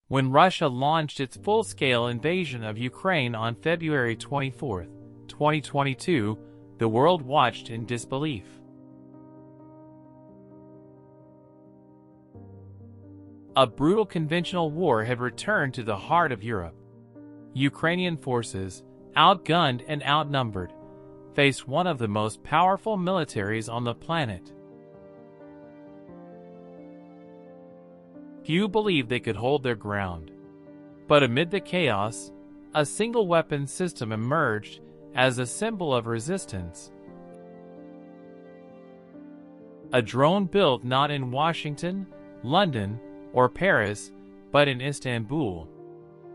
When Russia launched its full-scale invasion of Ukraine on February 24, 2022, the world watched in disbelief. A brutal conventional war had returned to the heart of Europe. Ukrainian forces, outgunned and outnumbered, faced one of the most powerful militaries on the planet. Few believed they could hold their ground. But amid the chaos, a single weapon system emerged as a symbol of resistance. A drone built not in Washington, London, or Paris, but in Istanbul.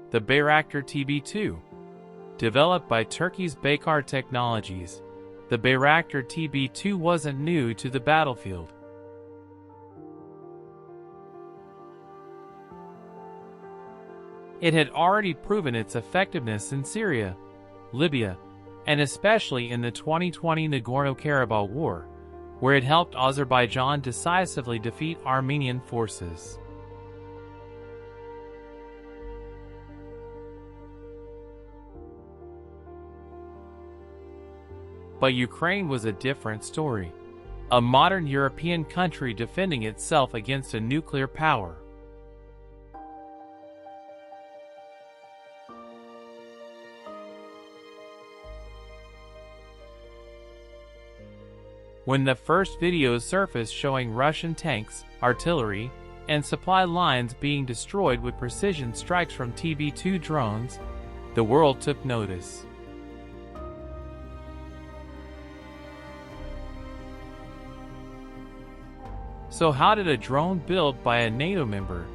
The Bayraktar TB2. Developed by Turkey's Baykar Technologies, the Bayraktar TB2 wasn't new to the battlefield. It had already proven its effectiveness in Syria, Libya, and especially in the 2020 Nagorno-Karabakh War, where it helped Azerbaijan decisively defeat Armenian forces. But Ukraine was a different story. A modern European country defending itself against a nuclear power. When the first videos surfaced showing Russian tanks, artillery, and supply lines being destroyed with precision strikes from TB2 drones, the world took notice. So how did a drone built by a NATO member,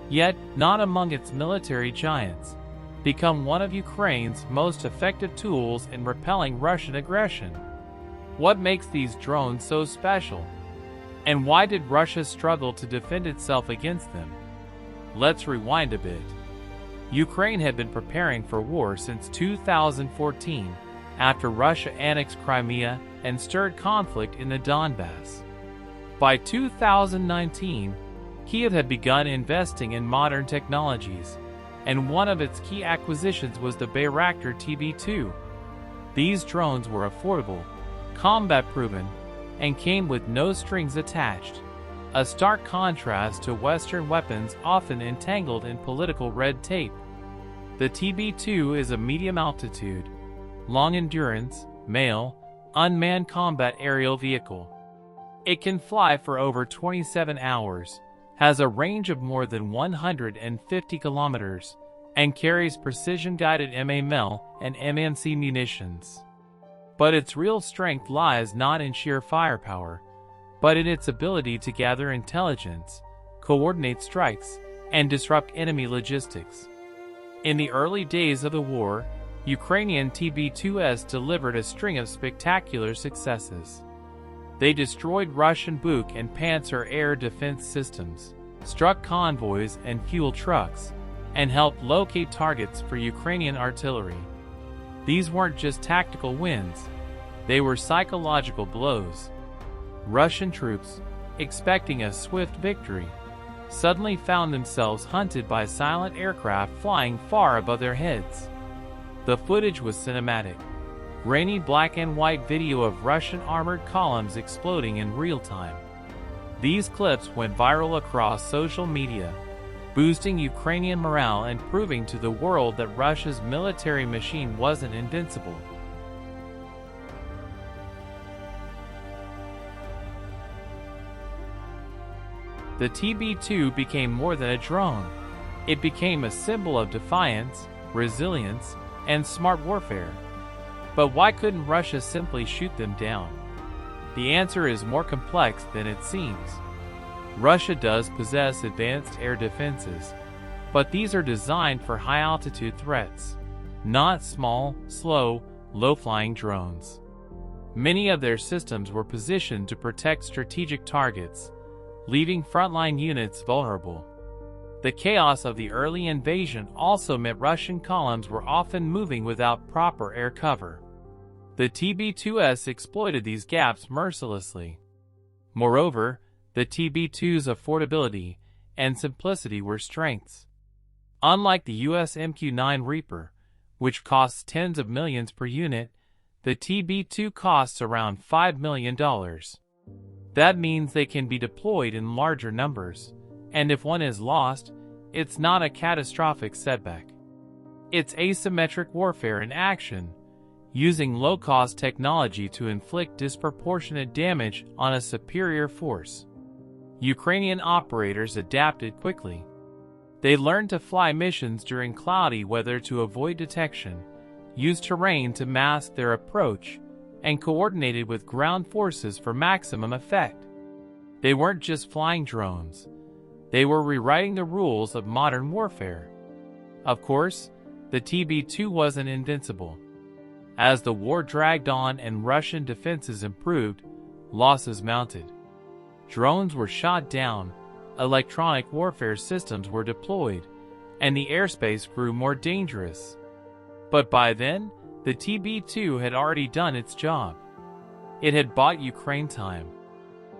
yet not among its military giants, become one of Ukraine's most effective tools in repelling Russian aggression? What makes these drones so special? And why did Russia struggle to defend itself against them? Let's rewind a bit. Ukraine had been preparing for war since 2014, after Russia annexed Crimea and stirred conflict in the Donbass. By 2019, Kyiv had begun investing in modern technologies, and one of its key acquisitions was the Bayraktar TB2. These drones were affordable, combat-proven, and came with no strings attached, a stark contrast to Western weapons often entangled in political red tape. The TB2 is a medium-altitude, long-endurance, male, unmanned combat aerial vehicle. It can fly for over 27 hours, has a range of more than 150 kilometers, and carries precision-guided MAML and MNC munitions. But its real strength lies not in sheer firepower, but in its ability to gather intelligence, coordinate strikes, and disrupt enemy logistics. In the early days of the war, Ukrainian TB2s delivered a string of spectacular successes. They destroyed Russian Buk and Panzer air defense systems, struck convoys and fuel trucks, and helped locate targets for Ukrainian artillery. These weren't just tactical wins, they were psychological blows. Russian troops, expecting a swift victory, suddenly found themselves hunted by silent aircraft flying far above their heads. The footage was cinematic. Grainy black and white video of Russian armored columns exploding in real time. These clips went viral across social media, boosting Ukrainian morale and proving to the world that Russia's military machine wasn't invincible. The TB2 became more than a drone. It became a symbol of defiance, resilience, and smart warfare. But why couldn't Russia simply shoot them down? The answer is more complex than it seems. Russia does possess advanced air defenses, but these are designed for high-altitude threats, not small, slow, low-flying drones. Many of their systems were positioned to protect strategic targets, leaving frontline units vulnerable. The chaos of the early invasion also meant Russian columns were often moving without proper air cover. The TB2s exploited these gaps mercilessly. Moreover, the TB2's affordability and simplicity were strengths. Unlike the US MQ-9 Reaper, which costs tens of millions per unit, the TB2 costs around $5 million. That means they can be deployed in larger numbers, and if one is lost, it's not a catastrophic setback. It's asymmetric warfare in action, using low-cost technology to inflict disproportionate damage on a superior force. Ukrainian operators adapted quickly. They learned to fly missions during cloudy weather to avoid detection, used terrain to mask their approach, and coordinated with ground forces for maximum effect. They weren't just flying drones. They were rewriting the rules of modern warfare. Of course, the TB2 wasn't invincible. As the war dragged on and Russian defenses improved, losses mounted. Drones were shot down, electronic warfare systems were deployed, and the airspace grew more dangerous. But by then, the TB2 had already done its job. It had bought Ukraine time.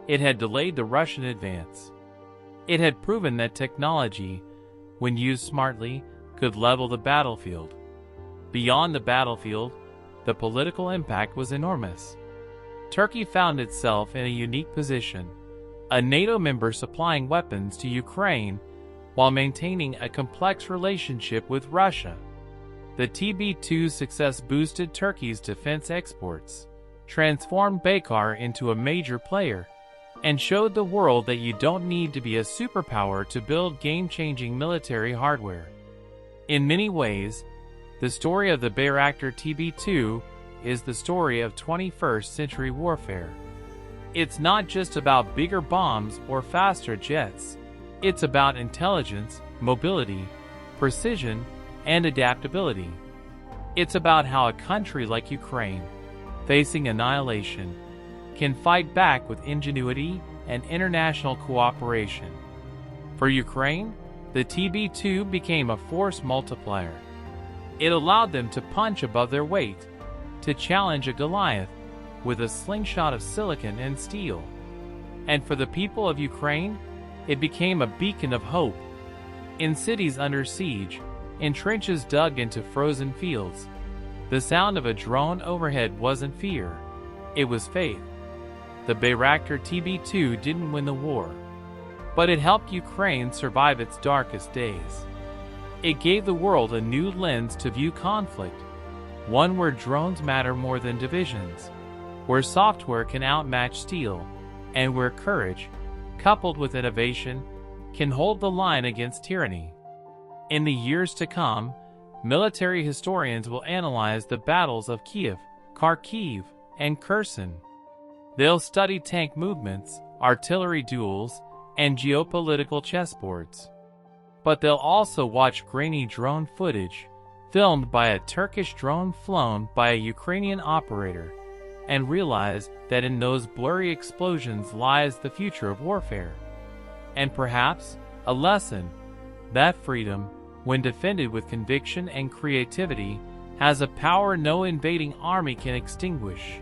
It had delayed the Russian advance. It had proven that technology, when used smartly, could level the battlefield. Beyond the battlefield, the political impact was enormous. Turkey found itself in a unique position, a NATO member supplying weapons to Ukraine while maintaining a complex relationship with Russia. The TB2's success boosted Turkey's defense exports, transformed Baykar into a major player, and showed the world that you don't need to be a superpower to build game-changing military hardware. In many ways, the story of the Bayraktar TB2 is the story of 21st century warfare. It's not just about bigger bombs or faster jets. It's about intelligence, mobility, precision, and adaptability. It's about how a country like Ukraine, facing annihilation, can fight back with ingenuity and international cooperation. For Ukraine, the TB2 became a force multiplier. It allowed them to punch above their weight, to challenge a Goliath with a slingshot of silicon and steel. And for the people of Ukraine, it became a beacon of hope. In cities under siege, in trenches dug into frozen fields, the sound of a drone overhead wasn't fear, it was faith. The Bayraktar TB2 didn't win the war, but it helped Ukraine survive its darkest days. It gave the world a new lens to view conflict, one where drones matter more than divisions, where software can outmatch steel, and where courage, coupled with innovation, can hold the line against tyranny. In the years to come, military historians will analyze the battles of Kiev, Kharkiv, and Kherson. They'll study tank movements, artillery duels, and geopolitical chessboards. But they'll also watch grainy drone footage, filmed by a Turkish drone flown by a Ukrainian operator, and realize that in those blurry explosions lies the future of warfare. And perhaps, a lesson, that freedom, when defended with conviction and creativity, has a power no invading army can extinguish.